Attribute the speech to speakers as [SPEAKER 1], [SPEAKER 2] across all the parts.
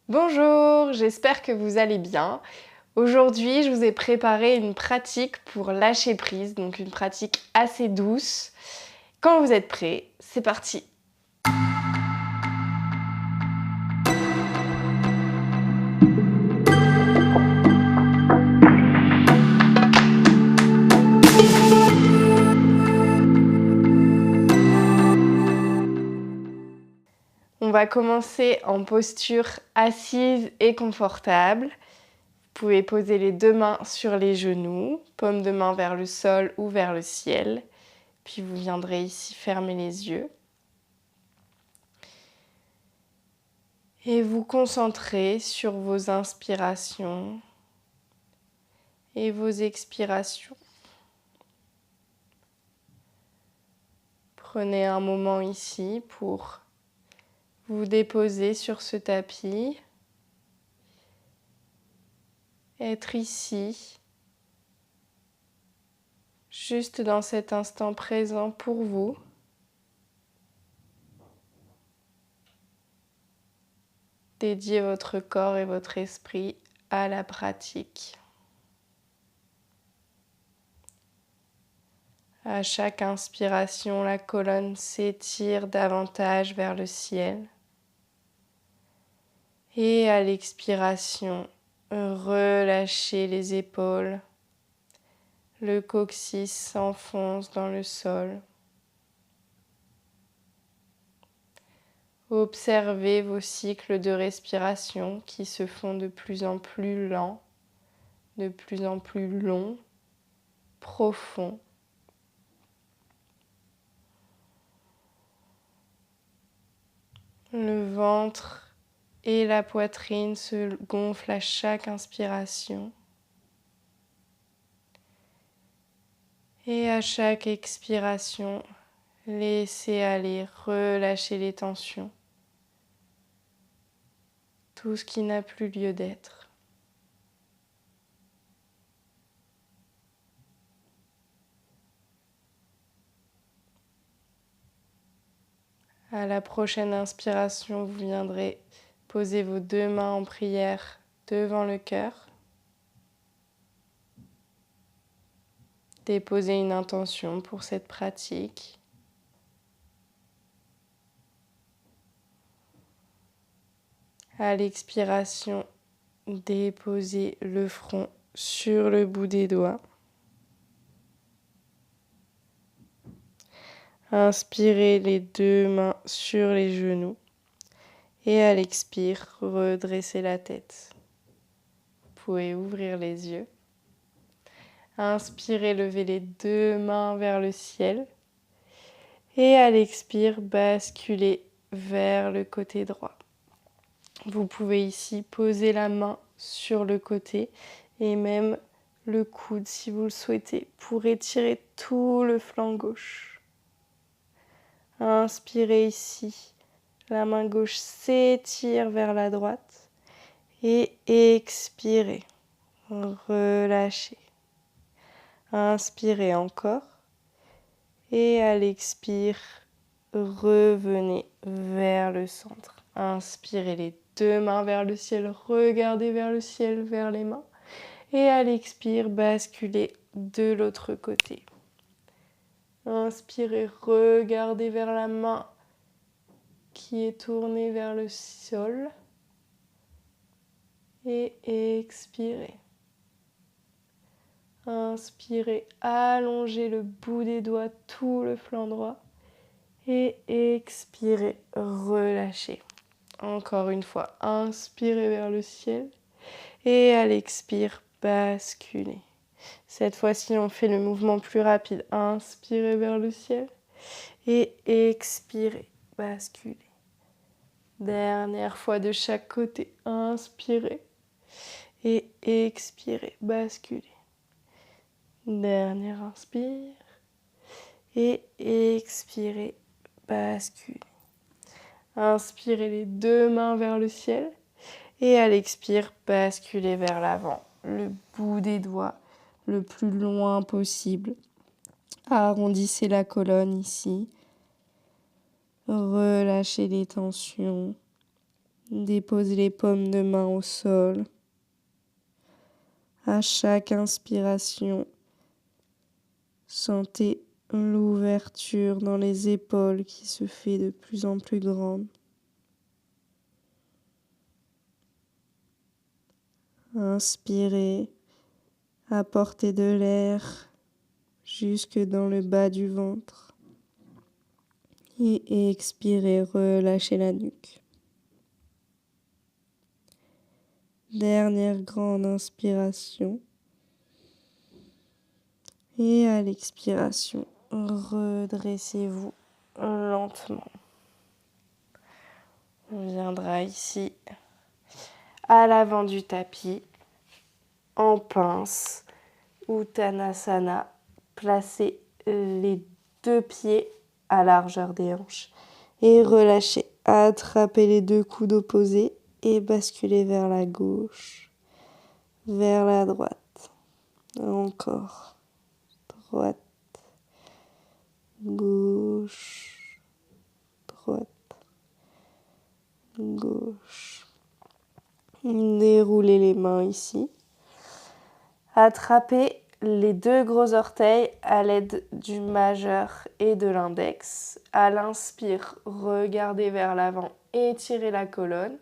[SPEAKER 1] Bonjour, j'espère que vous allez bien. Aujourd'hui, je vous ai préparé une pratique pour lâcher prise, donc une pratique assez douce. Quand vous êtes prêts, c'est parti. On va commencer en posture assise et confortable. Vous pouvez poser les deux mains sur les genoux, paume de main vers le sol ou vers le ciel. Puis vous viendrez ici fermer les yeux. Et vous concentrer sur vos inspirations et vos expirations. Prenez un moment ici pour vous déposer sur ce tapis, être ici, juste dans cet instant présent pour vous. Dédiez votre corps et votre esprit à la pratique. À chaque inspiration, la colonne s'étire davantage vers le ciel. Et à l'expiration, relâchez les épaules. Le coccyx s'enfonce dans le sol. Observez vos cycles de respiration qui se font de plus en plus lents, de plus en plus longs, profonds. Le ventre et la poitrine se gonflent à chaque inspiration. Et à chaque expiration, laissez aller, relâchez les tensions. Tout ce qui n'a plus lieu d'être. À la prochaine inspiration, vous viendrez poser vos deux mains en prière devant le cœur. Déposez une intention pour cette pratique. À l'expiration, déposez le front sur le bout des doigts. Inspirez les deux mains sur les genoux. Et à l'expire, redressez la tête. Vous pouvez ouvrir les yeux. Inspirez, levez les deux mains vers le ciel. Et à l'expire, basculez vers le côté droit. Vous pouvez ici poser la main sur le côté et même le coude si vous le souhaitez pour étirer tout le flanc gauche. Inspirez ici, la main gauche s'étire vers la droite et expirez, relâchez. Inspirez encore et à l'expire, revenez vers le centre. Inspirez les deux mains vers le ciel, regardez vers le ciel, vers les mains. Et à l'expire, basculez de l'autre côté. Inspirez, regardez vers la main qui est tournée vers le sol. Et expirez. Inspirez, allongez le bout des doigts, tout le flanc droit. Et expirez, relâchez. Encore une fois, inspirez vers le ciel. Et à l'expire, basculez. Cette fois-ci, on fait le mouvement plus rapide. Inspirez vers le ciel. Et expirez, basculez. Dernière fois de chaque côté. Inspirez. Et expirez, basculez. Dernière inspire. Et expirez, basculez. Inspirez les deux mains vers le ciel. Et à l'expire, basculez vers l'avant. Le bout des doigts le plus loin possible. Arrondissez la colonne ici. Relâchez les tensions. Déposez les paumes de main au sol. À chaque inspiration, sentez l'ouverture dans les épaules qui se fait de plus en plus grande. Inspirez, apportez de l'air jusque dans le bas du ventre. Et expirez, relâchez la nuque. Dernière grande inspiration. Et à l'expiration, redressez-vous lentement. On viendra ici à l'avant du tapis, en pince, Uttanasana. Placez les 2 pieds à largeur des hanches et relâchez. Attrapez les 2 coudes opposés et basculez vers la gauche, vers la droite. Encore. Droite, gauche, droite, gauche. Déroulez les mains ici. Attrapez les 2 gros orteils à l'aide du majeur et de l'index. À l'inspire, regardez vers l'avant, étirez la colonne.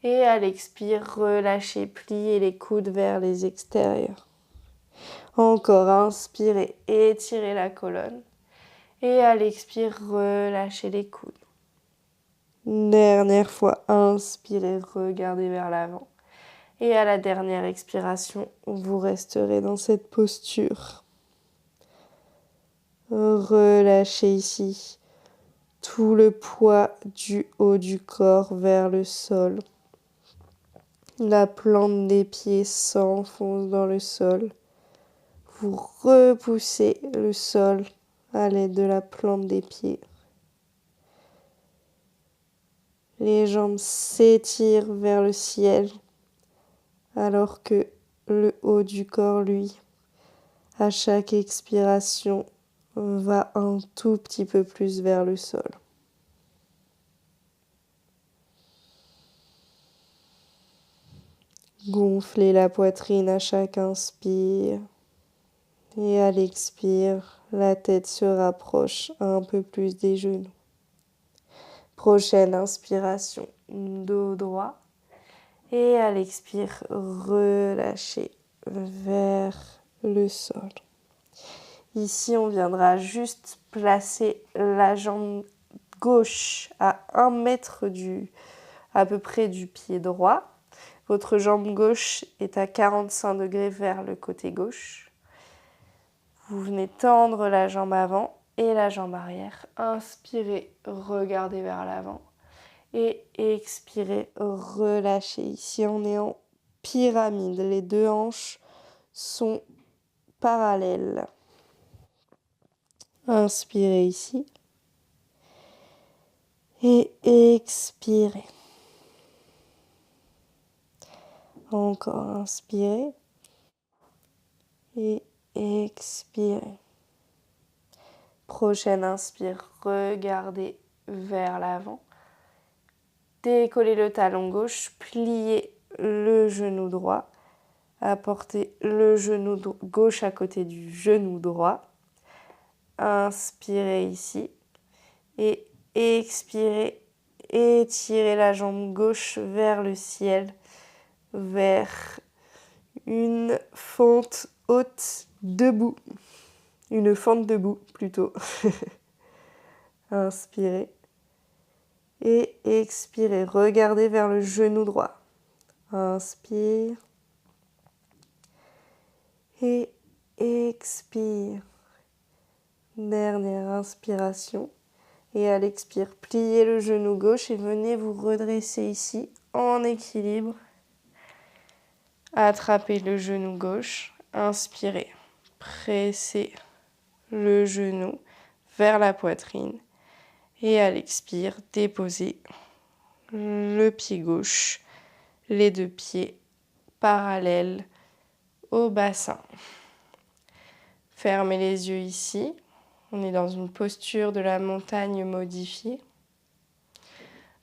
[SPEAKER 1] Et à l'expire, relâchez, pliez les coudes vers les extérieurs. Encore, inspirez, étirez la colonne. Et à l'expire, relâchez les coudes. Dernière fois, inspirez, regardez vers l'avant. Et à la dernière expiration, vous resterez dans cette posture. Relâchez ici tout le poids du haut du corps vers le sol. La plante des pieds s'enfonce dans le sol. Vous repoussez le sol à l'aide de la plante des pieds. Les jambes s'étirent vers le ciel, alors que le haut du corps, lui, à chaque expiration, va un tout petit peu plus vers le sol. Gonflez la poitrine à chaque inspire. Et à l'expire, la tête se rapproche un peu plus des genoux. Prochaine inspiration, dos droit. Et à l'expire, relâchez vers le sol. Ici, on viendra juste placer la jambe gauche à 1 mètre à peu près du pied droit. Votre jambe gauche est à 45 degrés vers le côté gauche. Vous venez tendre la jambe avant et la jambe arrière. Inspirez, regardez vers l'avant. Et expirez, relâchez. Ici, on est en pyramide. Les 2 hanches sont parallèles. Inspirez ici. Et expirez. Encore inspirez. Et expirez. Prochaine inspire, regardez vers l'avant. Décollez le talon gauche, pliez le genou droit. Apportez le genou gauche à côté du genou droit. Inspirez ici. Et expirez. Étirez la jambe gauche vers le ciel, vers une fente haute debout. Une fente debout plutôt. Inspirez. Et expirez. Regardez vers le genou droit. Inspire. Et expire. Dernière inspiration. Et à l'expire, pliez le genou gauche et venez vous redresser ici en équilibre. Attrapez le genou gauche. Inspirez. Pressez le genou vers la poitrine. Et à l'expire, déposez le pied gauche, les 2 pieds parallèles au bassin. Fermez les yeux ici. On est dans une posture de la montagne modifiée.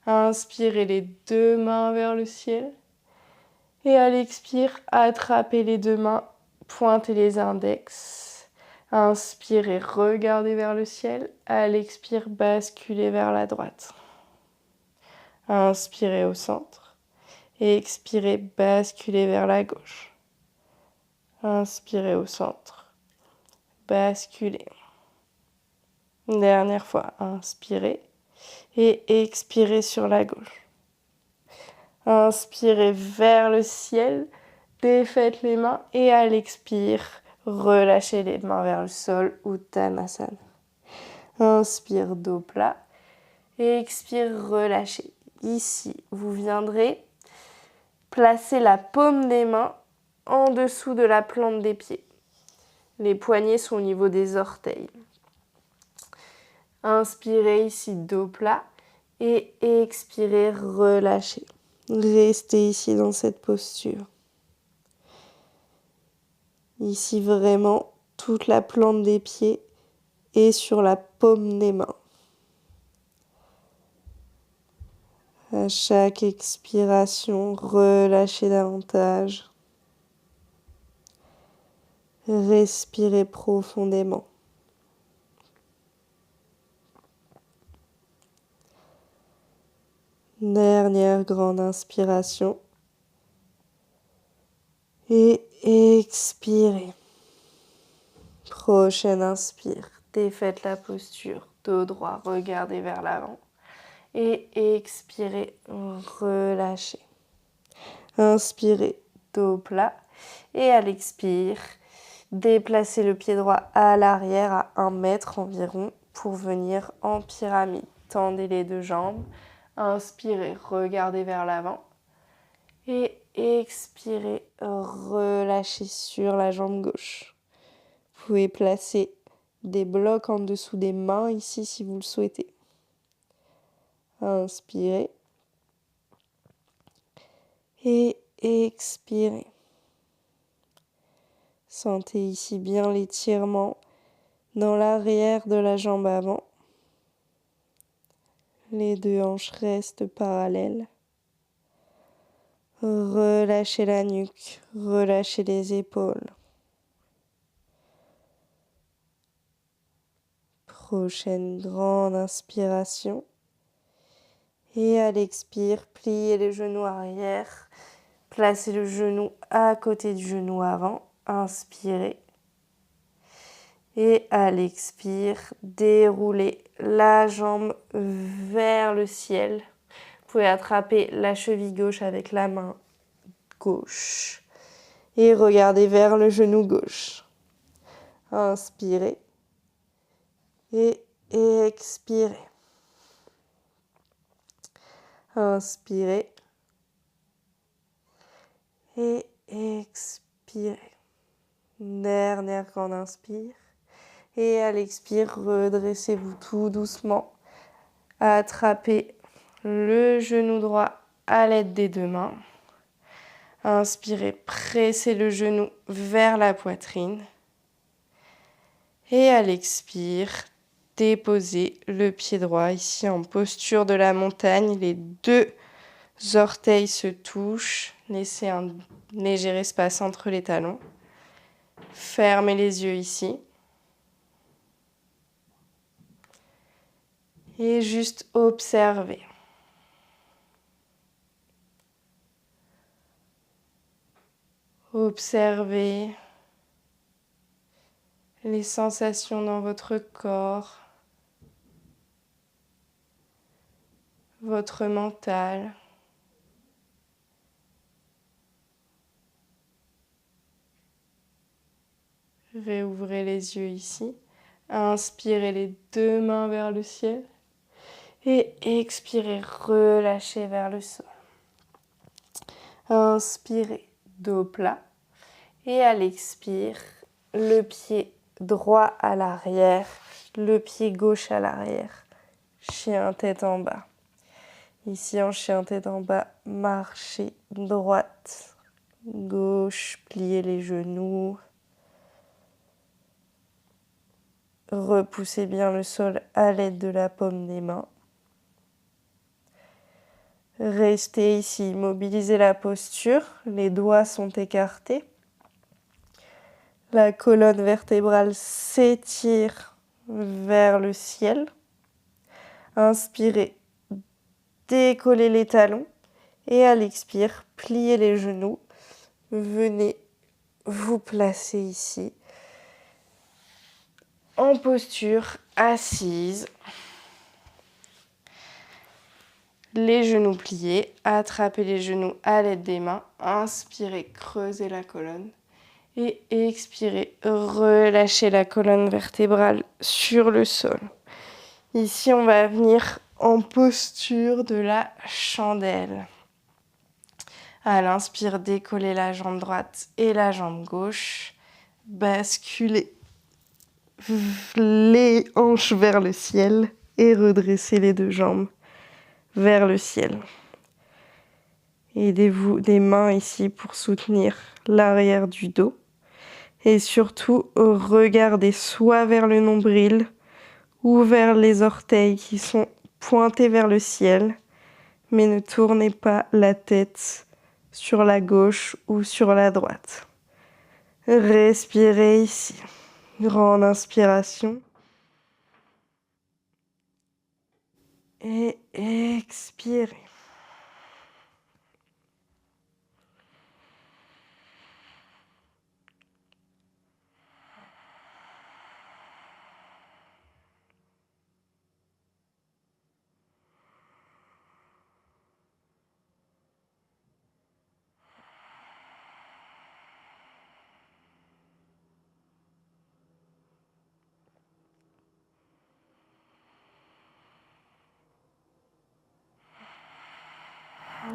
[SPEAKER 1] Inspirez les deux mains vers le ciel. Et à l'expire, attrapez les deux mains, pointez les index. Inspirez, regardez vers le ciel. À l'expire, basculez vers la droite. Inspirez au centre. Et expirez, basculez vers la gauche. Inspirez au centre. Basculez. Dernière fois, inspirez. Et expirez sur la gauche. Inspirez vers le ciel, défaites les mains et à l'expire, relâchez les mains vers le sol, Uttanasana. Inspire, dos plat et expire, relâchez. Ici, vous viendrez placer la paume des mains en dessous de la plante des pieds. Les poignets sont au niveau des orteils. Inspirez ici, dos plat et expirez, relâchez. Restez ici dans cette posture. Ici vraiment, toute la plante des pieds est sur la paume des mains. À chaque expiration, relâchez davantage. Respirez profondément. Dernière grande inspiration. Et expirez. Prochaine inspire. Défaites la posture. Dos droit, regardez vers l'avant. Et expirez, relâchez. Inspirez, dos plat. Et à l'expire, déplacez le pied droit à l'arrière à 1 mètre environ pour venir en pyramide. Tendez les deux jambes. Inspirez, regardez vers l'avant. Et expirez, relâchez sur la jambe gauche. Vous pouvez placer des blocs en dessous des mains ici si vous le souhaitez. Inspirez. Et expirez. Sentez ici bien l'étirement dans l'arrière de la jambe avant. Les deux hanches restent parallèles. Relâchez la nuque, relâchez les épaules. Prochaine grande inspiration. Et à l'expire, pliez les genoux arrière. Placez le genou à côté du genou avant. Inspirez. Et à l'expire, déroulez la jambe vers le ciel. Vous pouvez attraper la cheville gauche avec la main gauche. Et regardez vers le genou gauche. Inspirez. Et expirez. Inspirez. Et expirez. Dernière grande inspire. Et à l'expire, redressez-vous tout doucement. Attrapez le genou droit à l'aide des deux mains. Inspirez, pressez le genou vers la poitrine. Et à l'expire, déposez le pied droit ici en posture de la montagne. Les deux orteils se touchent. Laissez un léger espace entre les talons. Fermez les yeux ici. Et juste observez. Observez les sensations dans votre corps, votre mental. Réouvrez les yeux ici. Inspirez les deux mains vers le ciel. Et expirez, relâchez vers le sol. Inspirez, dos plat. Et à l'expire, le pied droit à l'arrière, le pied gauche à l'arrière. Chien tête en bas. Ici en chien tête en bas, marchez droite, gauche, pliez les genoux. Repoussez bien le sol à l'aide de la paume des mains. Restez ici, mobilisez la posture, les doigts sont écartés. La colonne vertébrale s'étire vers le ciel. Inspirez, décollez les talons et à l'expire, pliez les genoux. Venez vous placer ici en posture assise. Les genoux pliés, attrapez les genoux à l'aide des mains. Inspirez, creusez la colonne. Et expirez, relâchez la colonne vertébrale sur le sol. Ici, on va venir en posture de la chandelle. À l'inspire, décollez la jambe droite et la jambe gauche. Basculez les hanches vers le ciel et redressez les deux jambes vers le ciel. Aidez-vous des mains ici pour soutenir l'arrière du dos. Et surtout, regardez soit vers le nombril ou vers les orteils qui sont pointés vers le ciel, mais ne tournez pas la tête sur la gauche ou sur la droite. Respirez ici. Grande inspiration. Et expirez.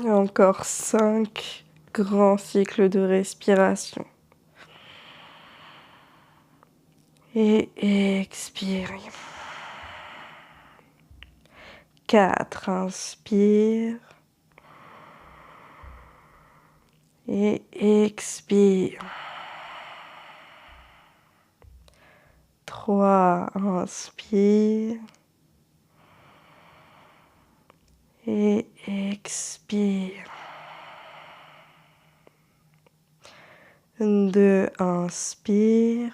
[SPEAKER 1] Et encore 5 grands cycles de respiration. Et expirez. 4, inspire. Et expire. 3, inspire. Et expire. 2, inspire.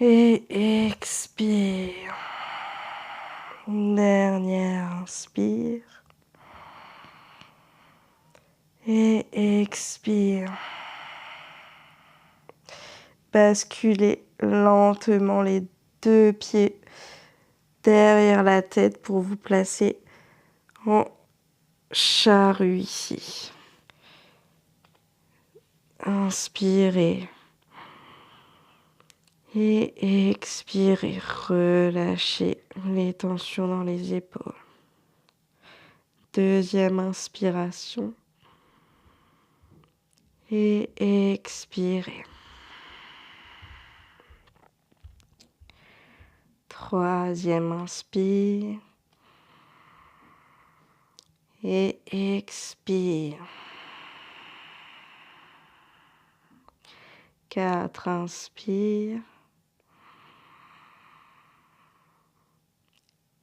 [SPEAKER 1] Et expire. Dernière inspire. Et expire. Basculez lentement les deux pieds derrière la tête pour vous placer en charrue ici. Inspirez. Et expirez. Relâchez les tensions dans les épaules. Deuxième inspiration. Et expirez. Troisième inspire. Et expire. 4, inspire.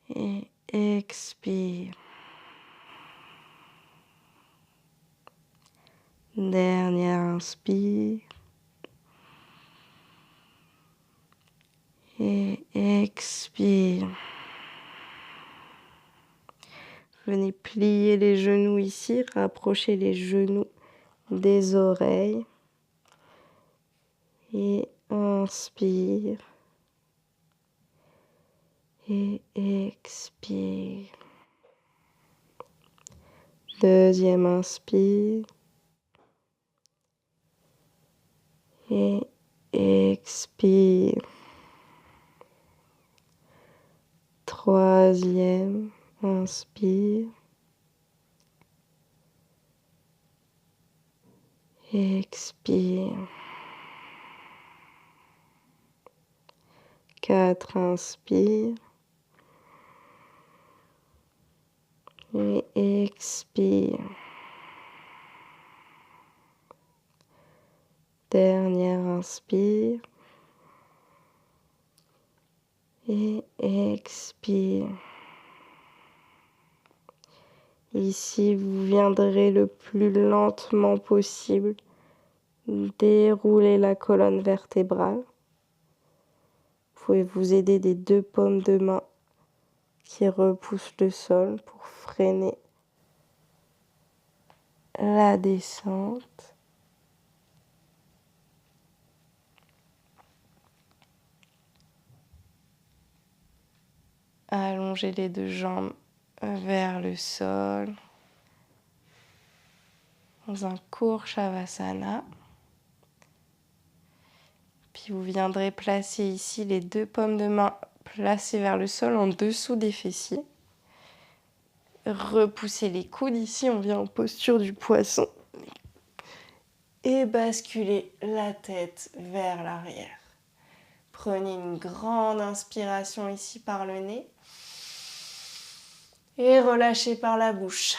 [SPEAKER 1] Et expire. Dernière inspire. Et expire. Venez plier les genoux ici, rapprochez les genoux des oreilles. Et inspire. Et expire. Deuxième inspire. Et expire. Troisième, inspire. Expire. 4, inspire. Et expire. Dernière inspire. Et expire. Ici, vous viendrez le plus lentement possible dérouler la colonne vertébrale. Vous pouvez vous aider des 2 paumes de main qui repoussent le sol pour freiner la descente. Allongez les 2 jambes vers le sol dans un court Shavasana. Puis vous viendrez placer ici les 2 paumes de main placées vers le sol en dessous des fessiers. Repoussez les coudes ici, on vient en posture du poisson. Et basculez la tête vers l'arrière. Prenez une grande inspiration ici par le nez. Et relâchez par la bouche.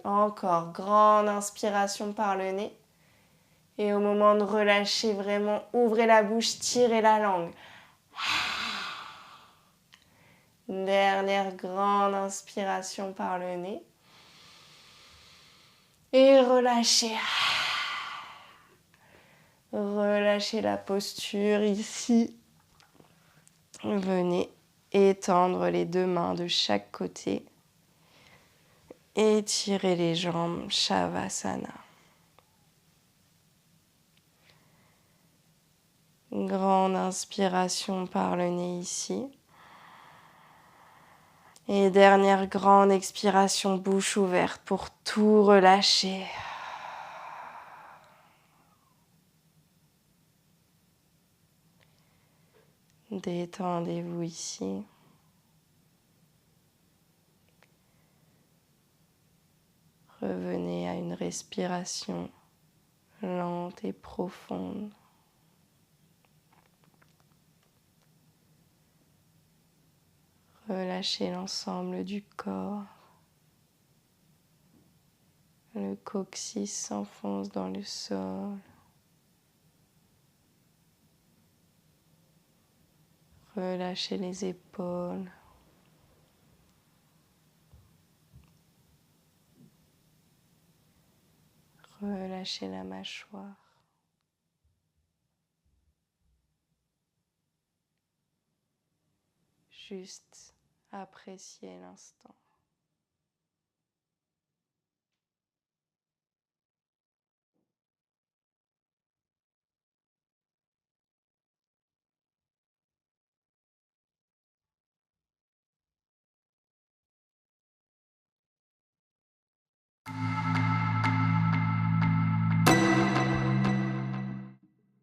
[SPEAKER 1] Encore, grande inspiration par le nez. Et au moment de relâcher, vraiment, ouvrez la bouche, tirez la langue. Dernière grande inspiration par le nez. Et relâchez. Relâchez la posture ici. Venez étendre les 2 mains de chaque côté. Étirez les jambes, Shavasana. Grande inspiration par le nez ici. Et dernière grande expiration, bouche ouverte pour tout relâcher. Détendez-vous ici. Revenez à une respiration lente et profonde. Relâchez l'ensemble du corps. Le coccyx s'enfonce dans le sol. Relâchez les épaules. Relâchez la mâchoire. Juste appréciez l'instant.